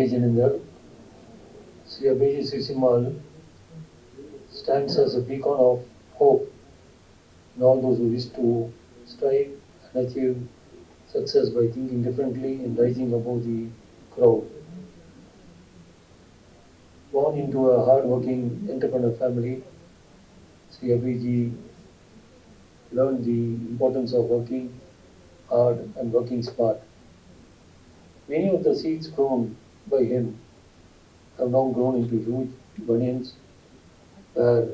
Jai Janindar, Sri Abhiji Sisimal stands as a beacon of hope in all those who wish to strive and achieve success by thinking differently and rising above the crowd. Born into a hard-working entrepreneur family, Sri Abhiji learned the importance of working hard and working smart. Many of the seeds grown by him have now grown into huge bunions where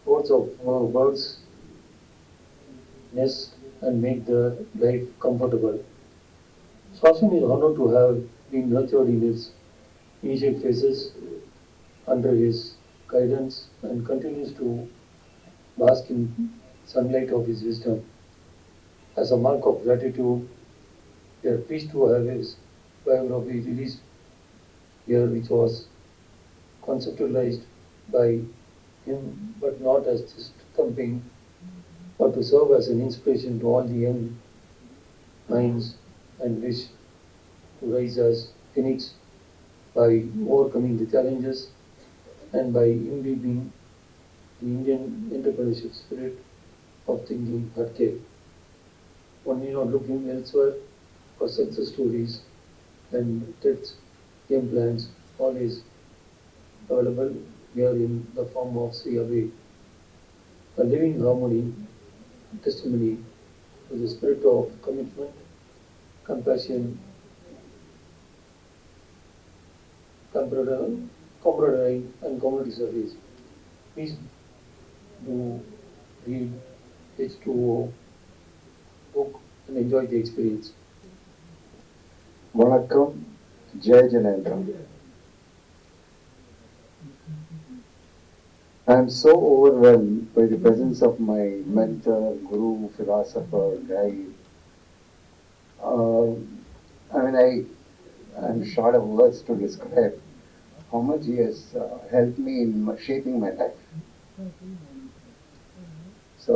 hordes of birds nest and make their life comfortable. Swaswin is honored to have been nurtured in his initial phases under his guidance and continues to bask in sunlight of his wisdom. As a mark of gratitude, we are pleased to have his biography released here, which was conceptualized by him, but not as just thumping, but to serve as an inspiration to all the young minds and wish to rise as phoenix by overcoming the challenges and by imbibing the Indian entrepreneurship spirit of thinking Handicap. One need not looking elsewhere for success stories and tips, game plans, always available here in the form of Sri Abhay, a living harmony, testimony to the spirit of commitment, compassion, camaraderie, and community service. Please do read H2O book and enjoy the experience. வணக்கம், Jai Janendra. I am so overwhelmed by the presence of my mentor, guru, philosopher, guide. I'm short of words to describe how much he has helped me in shaping my life. So,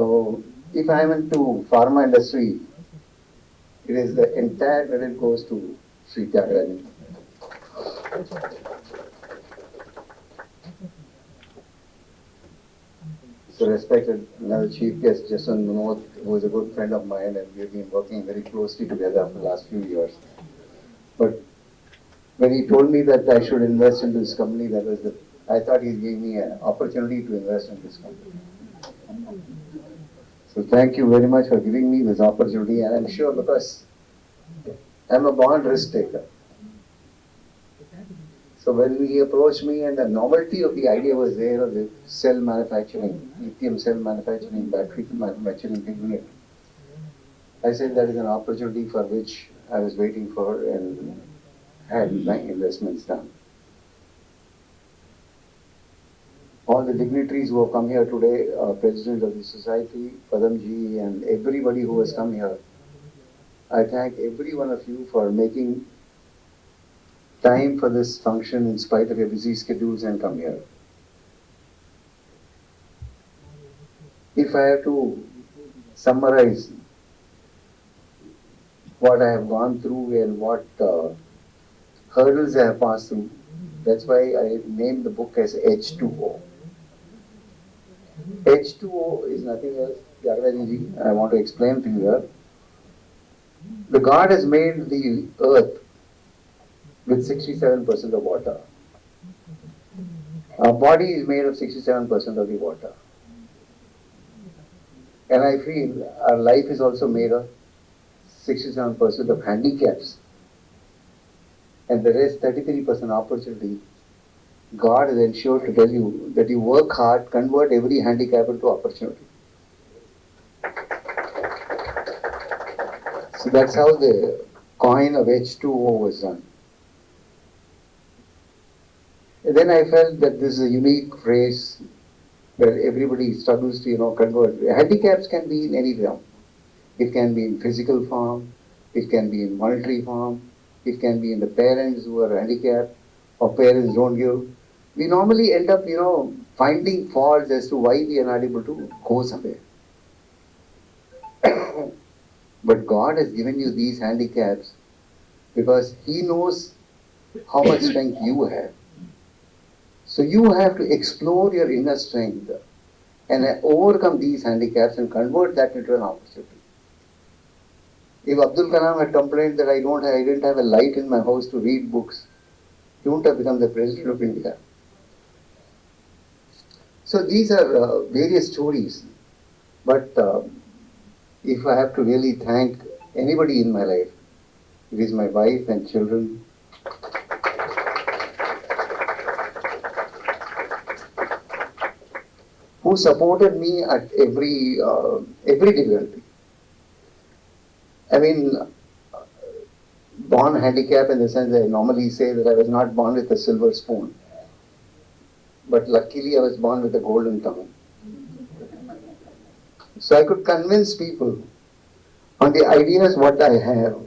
if I am into pharma industry, it is the entire credit goes to Sri Tyagarajan. So respected another chief guest, Jason Munot, who is a good friend of mine, and we've been working very closely together for the last few years. But when he told me that I should invest in this company, I thought he gave me an opportunity to invest in this company. So thank you very much for giving me this opportunity, and I'm sure because I'm a born risk taker. So when he approached me and the novelty of the idea was there of the cell manufacturing, lithium cell manufacturing, battery manufacturing unit, I said that is an opportunity for which I was waiting for and had my investments done. All the dignitaries who have come here today, President of the Society, Padamji, and everybody who has come here, I thank every one of you for making time for this function in spite of your busy schedules and come here. If I have to summarize what I have gone through and what hurdles I have passed through, that's why I named the book as H2O. H2O is nothing else, Tyagarajanji, I want to explain to you here. The God has made the earth with 67% of water. Our body is made of 67% of the water. And I feel our life is also made of 67% of handicaps. And the rest 33% opportunity. God has ensured to tell you that you work hard, convert every handicap into opportunity. So that's how the coin of H2O was done. And then I felt that this is a unique phrase where everybody struggles to, convert. Handicaps can be in any realm. It can be in physical form, it can be in monetary form, it can be in the parents who are handicapped or parents don't give. We normally end up, finding faults as to why we are not able to go somewhere. But God has given you these handicaps because He knows how much strength you have. So you have to explore your inner strength and overcome these handicaps and convert that into an opportunity. If Abdul Kalam had complained that I didn't have a light in my house to read books, he wouldn't have become the president of India. So these are various stories. But if I have to really thank anybody in my life, it is my wife and children who supported me at every difficulty. I mean, born handicapped in the sense that I normally say that I was not born with a silver spoon, but luckily I was born with a golden tongue. So I could convince people on the ideas what I have,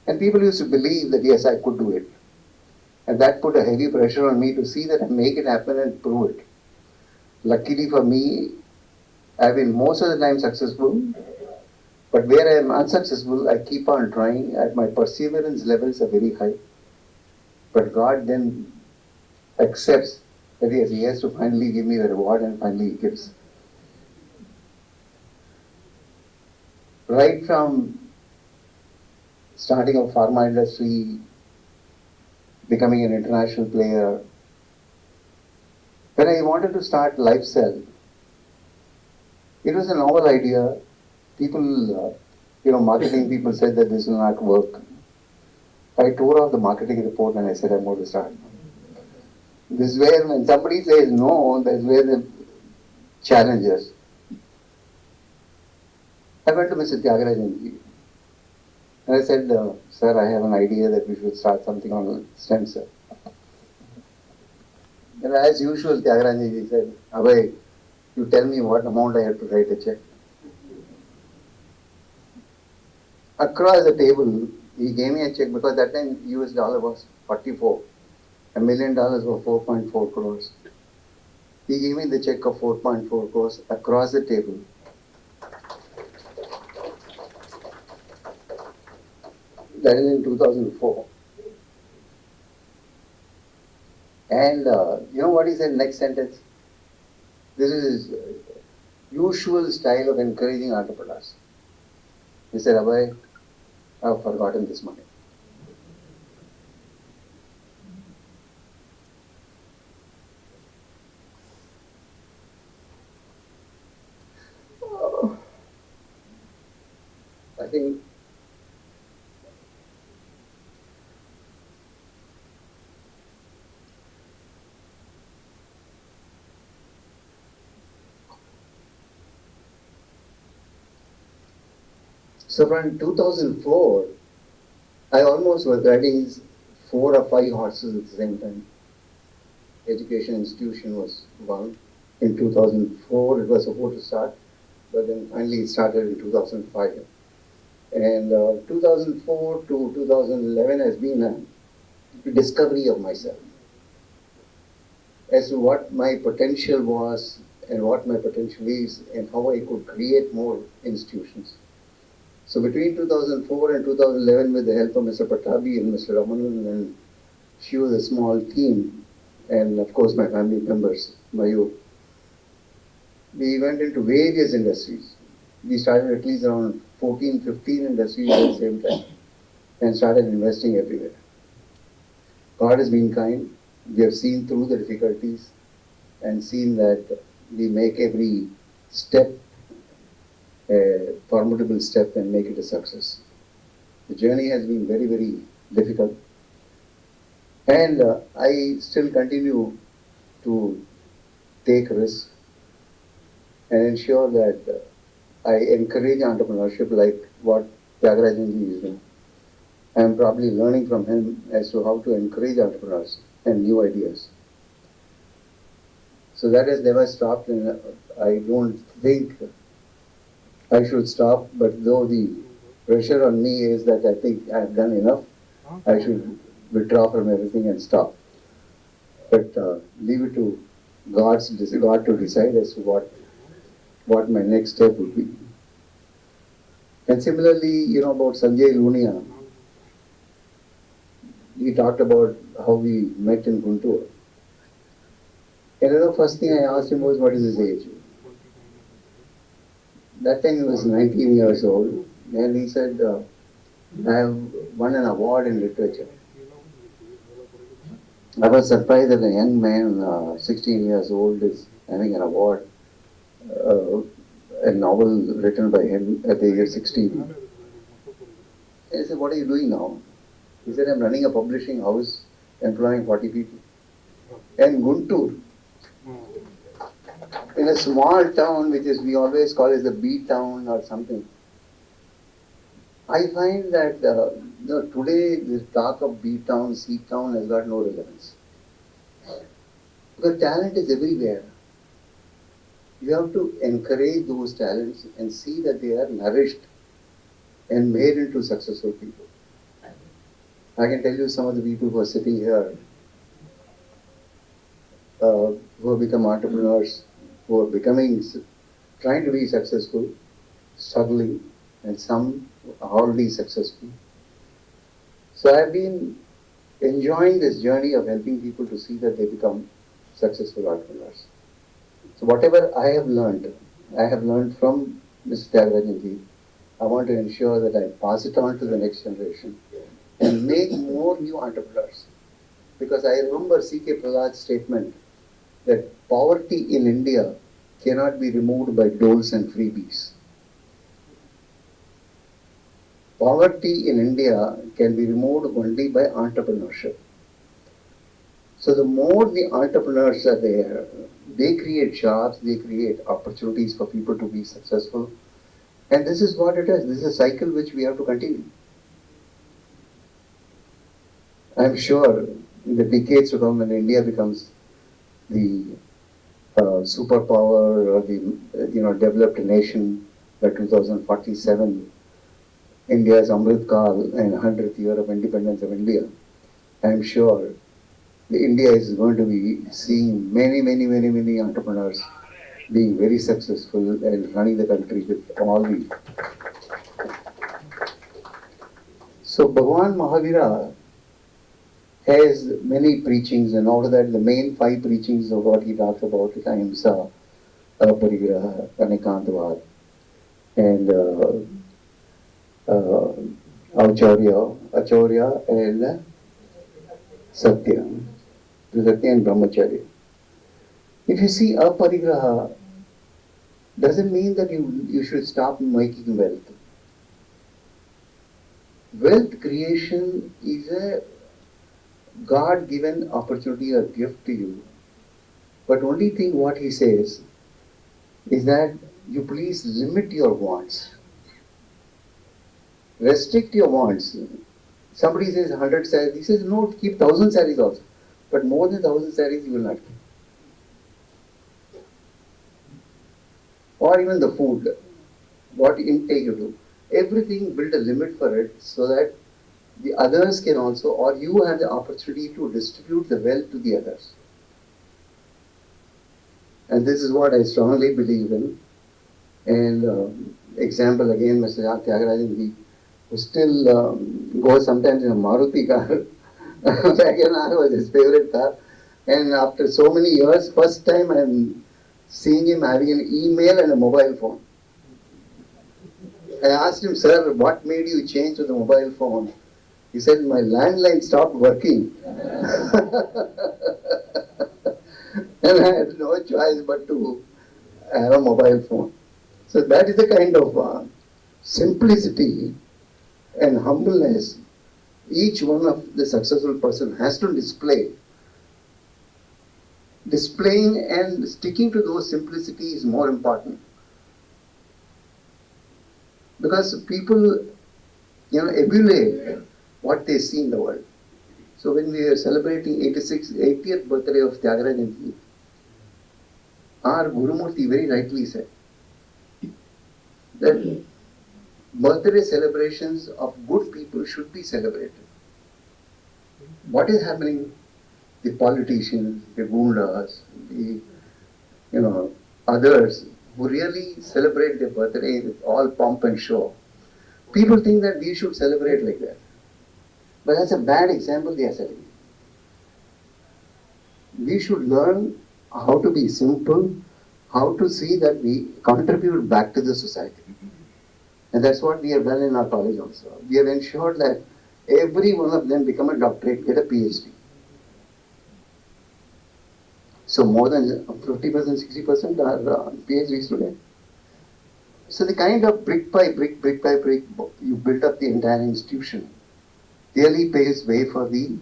and people used to believe that yes, I could do it, and that put a heavy pressure on me to see that I make it happen and prove it. Luckily for me, I've been most of the time successful, but where I am unsuccessful, I keep on trying. My perseverance levels are very high. But God then accepts that yes, He has to finally give me the reward, and finally He gives. Right from starting of pharma industry, becoming an international player, when I wanted to start Lifestyle, it was a novel idea. People, marketing people said that this will not work. I tore off the marketing report and I said, I'm going to start. This is where when somebody says no, that's where the challenge is. I went to Mr. Tyagarajan and I said, sir, I have an idea that we should start something on stem cell. And as usual, Tyagarajan said, Abhay, you tell me what amount I have to write a check. Across the table, he gave me a check because that time US dollar was 44. $1 million was 4.4 crores. He gave me the check of 4.4 crores across the table. That is in 2004. And you know what he said next sentence? This is his usual style of encouraging entrepreneurs. He said, Abhay, I've forgotten this money. I think so from 2004, I almost was riding 4 or 5 horses at the same time. Education institution was one. In 2004, it was supposed to start, but then finally it started in 2005. And 2004 to 2011 has been a discovery of myself as to what my potential was and what my potential is and how I could create more institutions. So between 2004 and 2011, with the help of Mr. Patabi and Mr. Ramanan and she was a small team, and of course my family members, Mayu, we went into various industries. We started at least around 14, 15 industries at the same time and started investing everywhere. God has been kind. We have seen through the difficulties and seen that we make every step a formidable step and make it a success. The journey has been very, very difficult. And I still continue to take risks and ensure that I encourage entrepreneurship like what Tyagarajan is doing. I am probably learning from him as to how to encourage entrepreneurs and new ideas. So that has never stopped, and I don't think I should stop, but though the pressure on me is that I think I have done enough, I should withdraw from everything and stop. But leave it to God to decide as to what my next step would be. And similarly, about Sanjay Lunia, he talked about how we met in Guntur. And first thing I asked him was, what is his age? That time he was 19 years old. And he said, I have won an award in literature. I was surprised that a young man, 16 years old, is having an award, uh, a novel written by him at the age of 16. I said, what are you doing now? He said, I'm running a publishing house, employing 40 people. And Guntur, in a small town, which is we always call as the B town or something, I find that today the talk of B town, C town has got no relevance. Because talent is everywhere. You have to encourage those talents and see that they are nourished and made into successful people. I can tell you some of the people who are sitting here, who have become entrepreneurs, who are trying to be successful, struggling, and some are already successful. So I've been enjoying this journey of helping people to see that they become successful entrepreneurs. So whatever I have learned from Mr. Tyagarajanji. I want to ensure that I pass it on to the next generation and make more new entrepreneurs. Because I remember C.K. Prahlad's statement that poverty in India cannot be removed by doles and freebies. Poverty in India can be removed only by entrepreneurship. So the more the entrepreneurs are there, they create jobs, they create opportunities for people to be successful. And this is what it is. This is a cycle which we have to continue. I'm sure in the decades to come when India becomes the superpower or the developed nation by 2047, India's Amrit Kal and 100th year of independence of India, I'm sure India is going to be seeing many entrepreneurs being very successful and running the country with all the. So Bhagavan Mahavira has many preachings, and out of that, the main 5 preachings of what he talks about is Ahimsa, Aparigraha, Anikantavad, and Achaurya, and Satya. Satya and Brahmacharya. If you see Aparigraha, doesn't mean that you should stop making wealth. Wealth creation is a God-given opportunity or gift to you. But only thing what he says is that you please limit your wants. Restrict your wants. Somebody says 100 saris. He says no, keep 1,000 saris also. But more than 1,000 saris you will not keep. Or even the food, what intake you do. Everything build a limit for it so that the others can also, or you have the opportunity to distribute the wealth to the others. And this is what I strongly believe in. And example again, Mr. Tyagarajan, who still goes sometimes in a Maruti car. Wagon was his favorite car. And after so many years, first time I'm seeing him having an email and a mobile phone. I asked him, sir, what made you change to the mobile phone? He said, my landline stopped working. And I had no choice but to have a mobile phone. So that is the kind of simplicity and humbleness each one of the successful person has to display. Displaying and sticking to those simplicity is more important. Because people, emulate what they see in the world. So when we are celebrating 80th birthday of Tyagarajanji, our Gurumurti very rightly said that birthday celebrations of good people should be celebrated. What is happening? The politicians, the gundas, the others who really celebrate their birthday with all pomp and show. People think that we should celebrate like that. But that's a bad example they are setting. We should learn how to be simple, how to see that we contribute back to the society. And that's what we have done in our college also. We have ensured that every one of them become a doctorate, get a PhD. So more than 50%, 60% are PhDs today. So the kind of brick by brick you built up the entire institution really paves way for the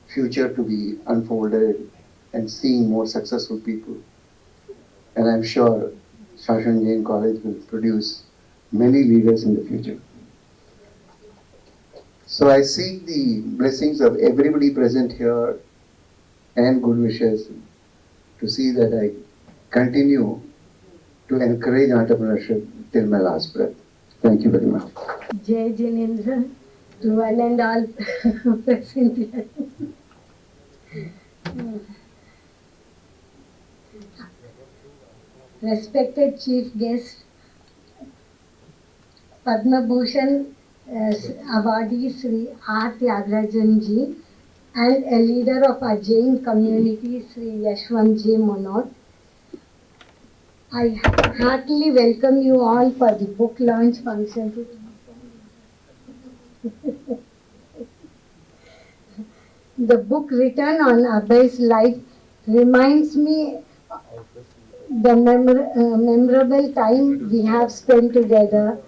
future to be unfolded and seeing more successful people. And I'm sure Shashan Jain College will produce many leaders in the future. So I seek the blessings of everybody present here and good wishes to see that I continue to encourage entrepreneurship till my last breath. Thank you very much. Jai Jinendra, to one and all present here. Respected Chief Guest, Padma Bhushan awardee Sri R. Tyagarajan ji and a leader of our Jain community Sri Yashwant J. Monod. I heartily welcome you all for the book launch function. The book written on Abhay's life reminds me the memorable time we have spent together.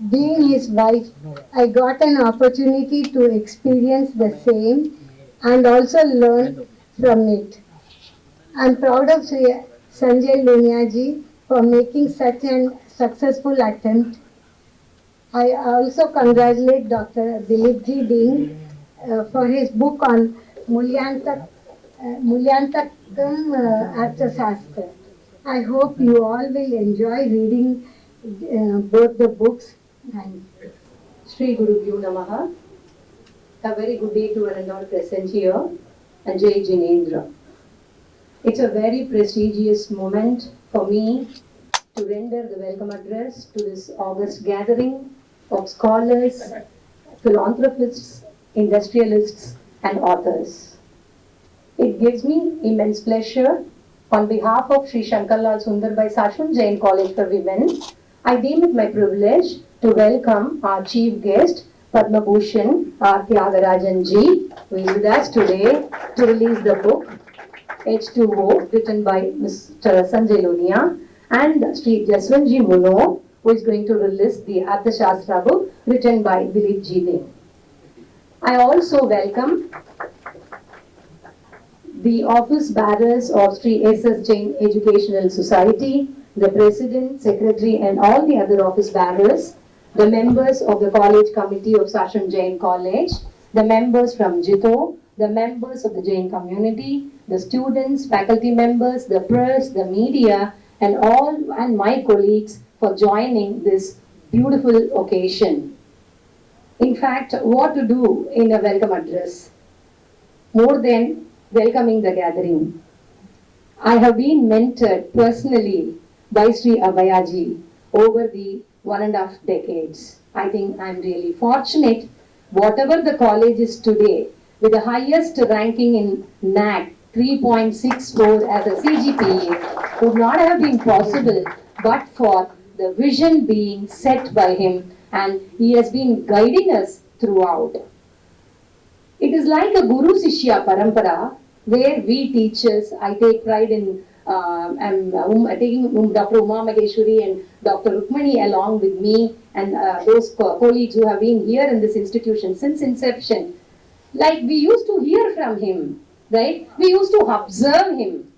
Being his wife, I got an opportunity to experience the same and also learn from it. I am proud of Sri Sanjay Lunia ji for making such an successful attempt. I also congratulate Dr. Dilip Ji Ding for his book on Mulyantakam Arthashastra. I hope you all will enjoy reading both the books. Thank you. Shri Guru Bhyo Namaha. A very good day to one and all present here, and Jai Jinendra. It's a very prestigious moment for me to render the welcome address to this august gathering of scholars, philanthropists, industrialists, and authors. It gives me immense pleasure on behalf of Sri Shankarlal Sundarbai Sashun Jain College for Women. I deem it my privilege to welcome our chief guest, Padma Bhushan R. Tyagarajan ji, who is with us today to release the book H2O, written by Mr. Sanjay Lunia, and Sri Jaswant Ji Muno, who is going to release the Arthashastra book, written by Dilip Ji Ding. I also welcome the office bearers of Sri S.S. Jain Educational Society, the President, Secretary, and all the other office bearers, the members of the College Committee of Sashun Jain College, the members from JITO, the members of the Jain community, the students, faculty members, the press, the media, and my colleagues for joining this beautiful occasion. In fact, what to do in a welcome address? More than welcoming the gathering. I have been mentored personally by Sri Abhayaji over the 1.5 decades. I think I'm really fortunate. Whatever the college is today, with the highest ranking in NAC, 3.64 as a CGPA, would not have been possible but for the vision being set by him, and he has been guiding us throughout. It is like a Guru Sishya Parampara, where we teachers, I take pride in taking Dr. Uma Maheshwari and Dr. Rukmani along with me, and those colleagues who have been here in this institution since inception. Like we used to hear from him, right? We used to observe him.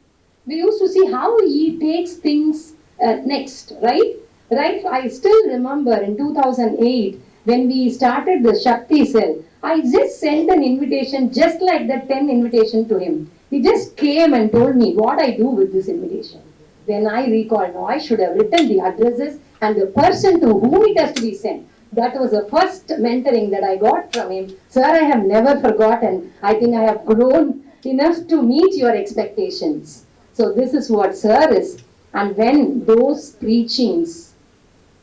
We used to see how he takes things next, right? Right? I still remember in 2008 when we started the Shakti cell, I just sent an invitation just like that 10 invitation to him. He just came and told me what I do with this invitation. Then I recalled, no, I should have written the addresses and the person to whom it has to be sent. That was the first mentoring that I got from him. Sir, I have never forgotten. I think I have grown enough to meet your expectations. So this is what Sir is. And when those preachings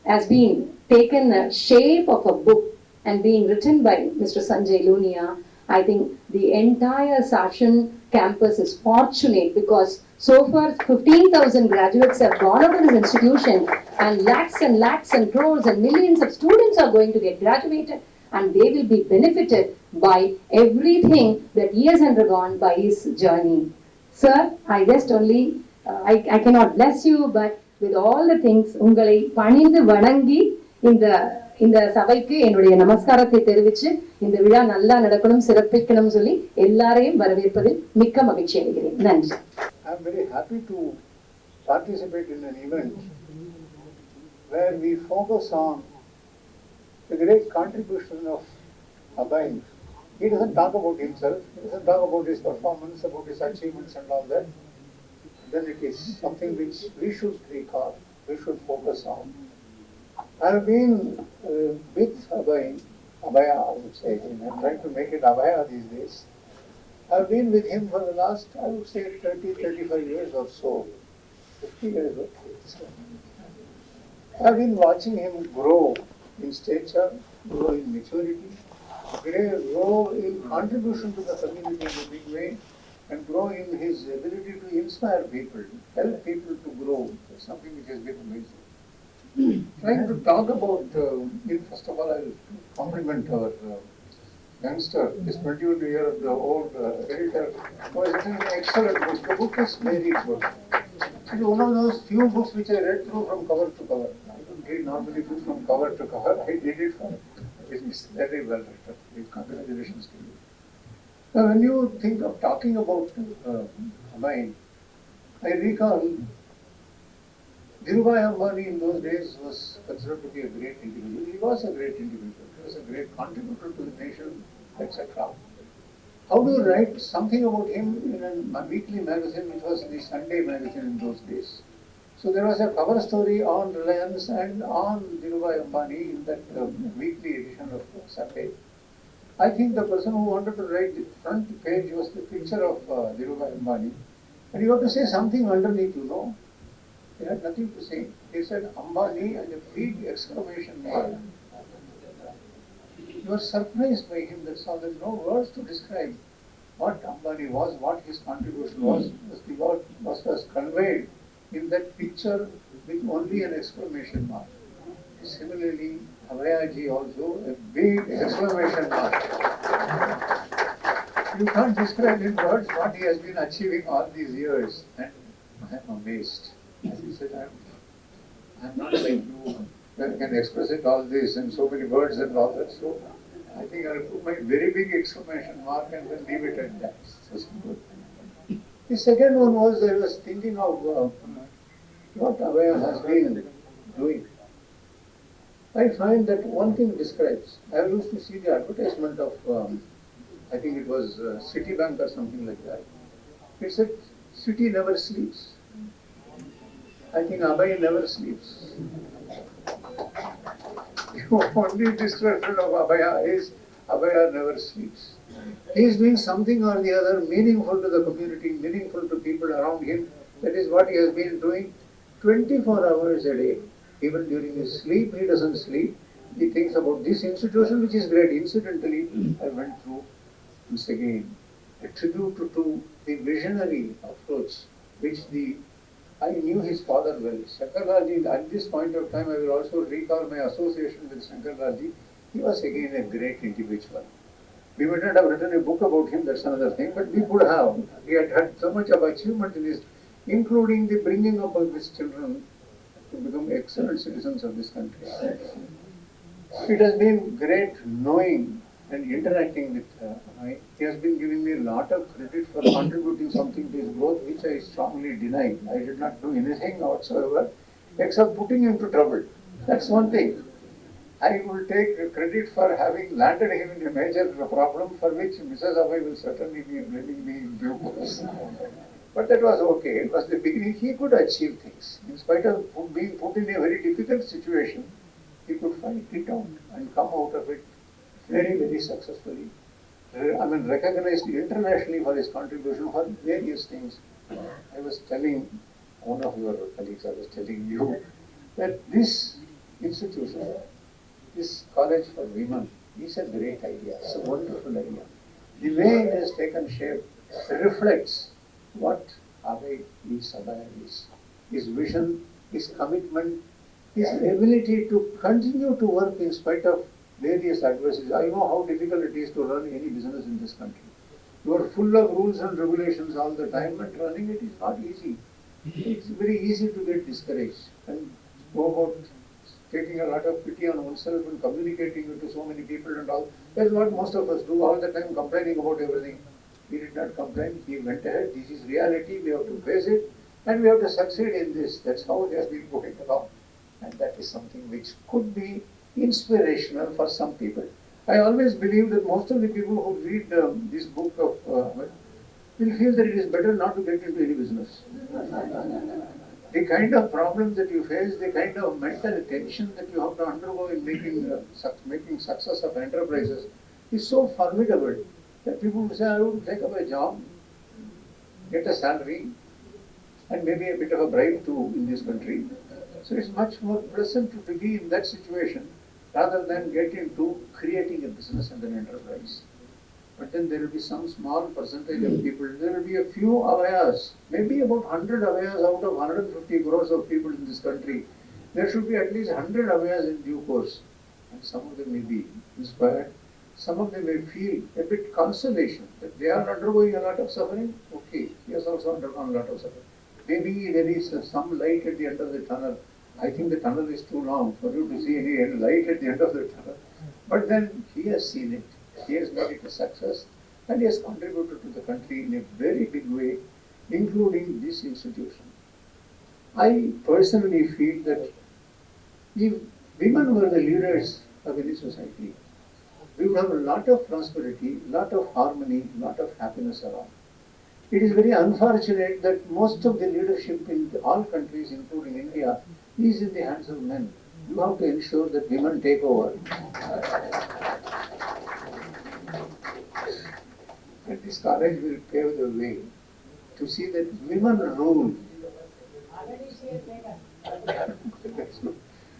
has been taken a shape of a book and being written by Mr. Sanjay Lunia, I think the entire Sashan campus is fortunate because so far 15,000 graduates have gone out of this institution and lakhs and crores and millions of students are going to get graduated and they will be benefited by everything that he has undergone by his journey. Sir, I just only, I cannot bless you, but with all the things, உங்களை பணிந்து வணங்கி இந்த இந்த சபைக்கு என்னுடைய நமஸ்காரத்தை தெரிவித்து இந்த விழா நல்லா நடக்கணும் சிறப்பிக்கணும் சொல்லி எல்லாரையும் வரவேற்பதில் மிக்க மகிழ்ச்சி அடைகிறேன். நன்றி. I am very happy to participate in an event where we focus on the great contribution of Abhay. He doesn't talk about himself, he doesn't talk about his performance, about his achievements and all that. Then it is something which we should recall, we should focus on. I have been with Abhay, Abhaya I would say, I'm trying to make it Abhaya these days. I have been with him for the last, I would say, 30, 35 years or so. 50 years or so. I have been watching him grow in stature, grow in maturity, grow in contribution to the community in a big way, and grow in his ability to inspire people, help people to grow. It's something which has been amazing. Trying to talk about, first of all, I will compliment our youngster, this 21-year-old editor, who has written an excellent book. The book is very good. It is one of those few books which I read through from cover to cover. I don't read normally books from cover to cover. I did it from it is very well written. Congratulations to you. Now, when you think of talking about Abhay, I recall Dhirubhai Ambani in those days was considered to be a great individual. He was a great individual. He was a great contributor to the nation, etc. How do you write something about him in a weekly magazine, which was the Sunday magazine in those days? So there was a cover story on Reliance and on Dhirubhai Ambani in that weekly edition of Sunday. I think the person who wanted to write the front page was the picture of Dhirubhai Ambani. And you have to say something underneath, you know. He had nothing to say. He said Ambani and a big exclamation mark. You are surprised by him, that's all. There are no words to describe what Ambani was, what his contribution was conveyed in that picture with only an exclamation mark. Similarly, Abhayaji also, a big exclamation mark. You can't describe in words what he has been achieving all these years, and I am amazed. As he said, I'm not like you that can express it all this in so many words and all that. So I think I'll put my very big exclamation mark and then leave it at that. So simple. The second one was I was thinking of what Abhay has been doing. I find that one thing describes. I used to see the advertisement of, I think it was Citibank or something like that. It said, "City never sleeps." I think Abhay never sleeps. The only description of Abhaya is Abhaya never sleeps. He is doing something or the other meaningful to the community, meaningful to people around him. That is what he has been doing 24 hours a day. Even during his sleep, he doesn't sleep. He thinks about this institution, which is great. Incidentally, I went through once again a tribute to the visionary approach, which I knew his father well. Shankarlal, at this point of time, I will also recall my association with Shankarlal. He was again a great individual. We would not have written a book about him, that's another thing, but we could have. He had had so much of achievement in his, including the bringing up of his children to become excellent citizens of this country. It has been great knowing and interacting with Abhay. He has been giving me a lot of credit for contributing something to his growth, which I strongly deny. I did not do anything whatsoever except putting him to trouble. That's one thing. I will take credit for having landed him in a major problem for which Mrs. Abhay will certainly be blaming me in due course. But that was okay. It was the beginning. He could achieve things. In spite of being put in a very difficult situation, he could fight it out and come out of it very, very successfully. I mean, recognized internationally for his contribution for various things. I was telling one of your colleagues, I was telling you, that this institution, this college for women is a great idea. It's a wonderful idea. The way it has taken shape reflects what Abhay is, Abhay is. His vision, his commitment, his ability to continue to work in spite of various adversities. I know how difficult it is to run any business in this country. You are full of rules and regulations all the time, but running it is not easy. It's very easy to get discouraged and go about taking a lot of pity on oneself and communicating it to so many people and all. That's what most of us do all the time, complaining about everything. He did not complain, he went ahead. This is reality, we have to face it, and we have to succeed in this. That's how it has been going along. And that is something which could be inspirational for some people. I always believe that most of the people who read this book of will feel that it is better not to get into any business. The kind of problems that you face, the kind of mental tension that you have to undergo in making success of enterprises is so formidable that people will say, I would take up a job, get a salary, and maybe a bit of a bribe too in this country. So it's much more pleasant to be in that situation rather than get into creating a business and an enterprise. But then there will be some small percentage of people, there will be a few Avayas, maybe about 100 Avayas out of 150 crores of people in this country. There should be at least 100 Avayas in due course. And some of them may be inspired, some of them may feel a bit consolation that they are undergoing a lot of suffering. Okay, he has also undergone a lot of suffering. Maybe there is some light at the end of the tunnel. I think the tunnel is too long for you to see any light at the end of the tunnel. But then he has seen it. He has made it a success and he has contributed to the country in a very big way, including this institution. I personally feel that if women were the leaders of any society, we would have a lot of prosperity, lot of harmony, lot of happiness around. It is very unfortunate that most of the leadership in all countries, including India, is in the hands of men. You have to ensure that women take over. And this college will pave the way to see that women rule.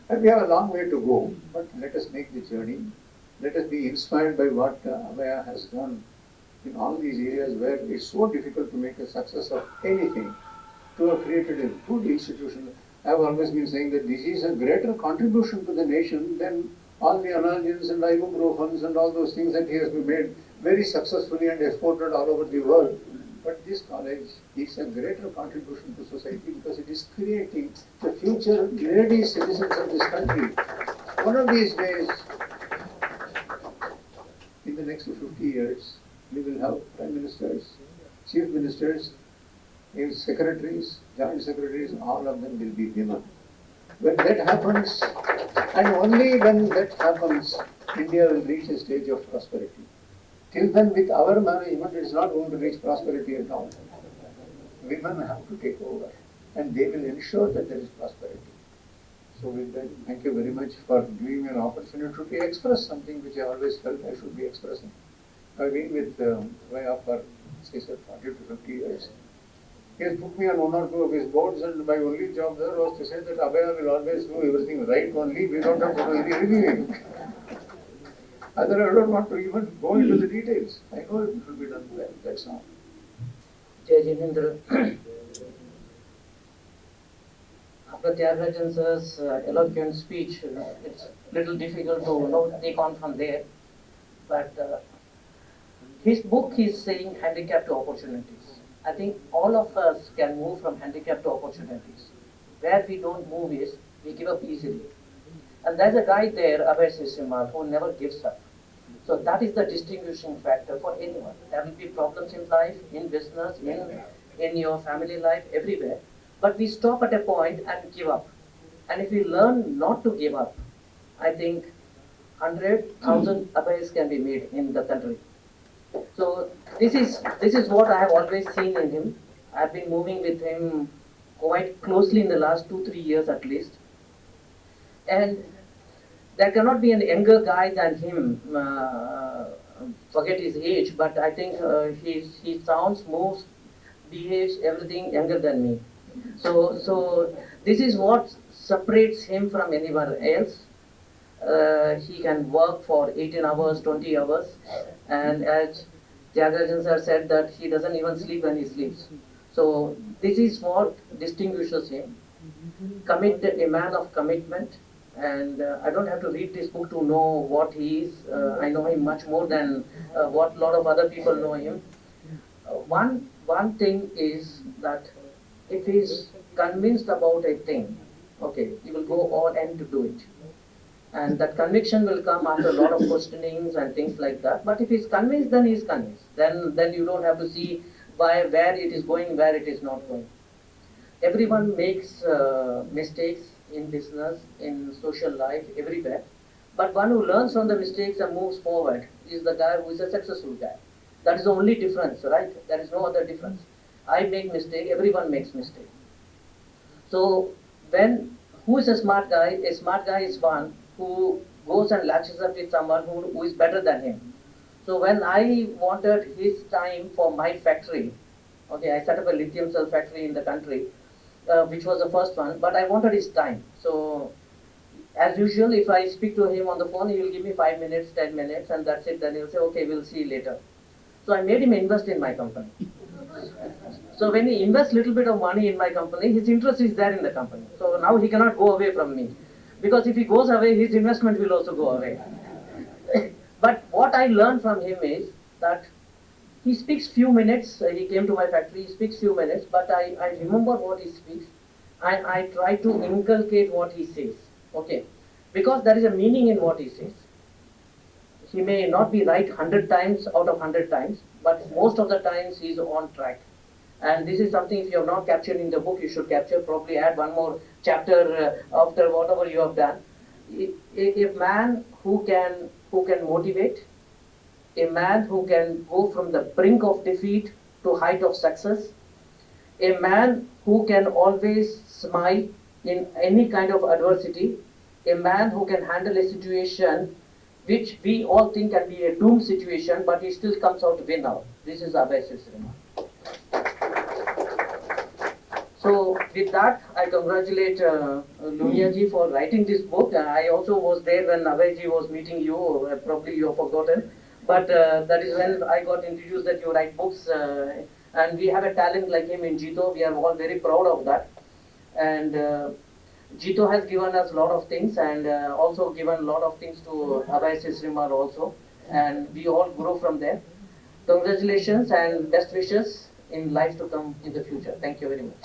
And we have a long way to go, but let us make the journey. Let us be inspired by what Abhaya has done in all these areas where it's so difficult to make a success of anything, to have created a good institution. I have always been saying that this is a greater contribution to the nation than all the analgins and ibuprofens and all those things that he has made very successfully and exported all over the world. But this college is a greater contribution to society because it is creating the future lady citizens of this country. One of these days, in the next 50 years, we will have prime ministers, chief ministers, secretaries, joint secretaries, all of them will be women. When that happens, and only when that happens, India will reach a stage of prosperity. Till then, with our management, it is not going to reach prosperity at all. Women have to take over, and they will ensure that there is prosperity. So with that, thank you very much for giving me an opportunity to express something which I always felt I should be expressing. I've been with Vaya for, say, 40 to 50 years. He has put me on one or two of his boards, and my only job there was to say that Abhaya will always do everything right only, we don't have to do any reviewing. Other I don't want to even go into the details. I know it will be done well, that's all. जय Jinendra, after Tyagarajan sir's eloquent speech, it's little difficult to take on from there. But his book is saying handicap to opportunities. I think all of us can move from handicap to opportunities. Where we don't move is we give up easily. And there's a guy there, Abhay Sisimal, who never gives up. So that is the distinguishing factor for anyone. There will be problems in life, in business, in your family life, everywhere. But we stop at a point and give up. And if we learn not to give up, I think 100,000 Abhays can be made in the country. So this is what I have always seen in him. I've been moving with him quite closely in the last 2-3 years at least. And there cannot be an younger guy than him, forget his age, but I think he sounds, moves, behaves, everything younger than me. So this is what separates him from anyone else. He can work for 18 hours, 20 hours, and as Tyagarajan sir said that he doesn't even sleep when he sleeps. So this is what distinguishes him. A man of commitment, and I don't have to read this book to know what he is. I know him much more than what a lot of other people know him. One thing is that if he's convinced about a thing, okay, he will go all in to do it. And that conviction will come after a lot of questionings and things like that. But if he's convinced, then he's convinced. Then you don't have to see where it is going, where it is not going. Everyone makes mistakes in business, in social life, everywhere. But one who learns from the mistakes and moves forward is the guy who is a successful guy. That is the only difference, right? There is no other difference. I make mistake, everyone makes mistake. So who is a smart guy? A smart guy is one who goes and latches up with someone who is better than him. So when I wanted his time for my factory, okay, I set up a lithium cell factory in the country, which was the first one, but I wanted his time. So as usual, if I speak to him on the phone, he will give me 5 minutes, 10 minutes, and that's it. Then he'll say, okay, we'll see you later. So I made him invest in my company. So when he invests little bit of money in my company, his interest is there in the company. So now he cannot go away from me. Because if he goes away, his investment will also go away. But what I learned from him is that he speaks few minutes. He came to my factory, he speaks few minutes, but I remember what he speaks. I try to inculcate what he says. Okay. Because there is a meaning in what he says. He may not be right 100 times out of 100 times, but most of the times he is on track. And this is something, if you have not captured in the book, you should capture, probably add one more chapter after whatever you have done. A man who can motivate, a man who can go from the brink of defeat to height of success, a man who can always smile in any kind of adversity, a man who can handle a situation which we all think can be a doomed situation, but he still comes out winner. This is Abhay Sisrima. So with that, I congratulate Lunia ji for writing this book. I also was there when Abhay ji was meeting you. Probably you have forgotten, but that is when I got introduced that you write books, and we have a talent like him in Jito. We are all very proud of that, and Jito has given us a lot of things, and also given a lot of things to Abhay Sisrimal also, and we all grow from there. Congratulations and best wishes in life to come in the future. Thank you very much.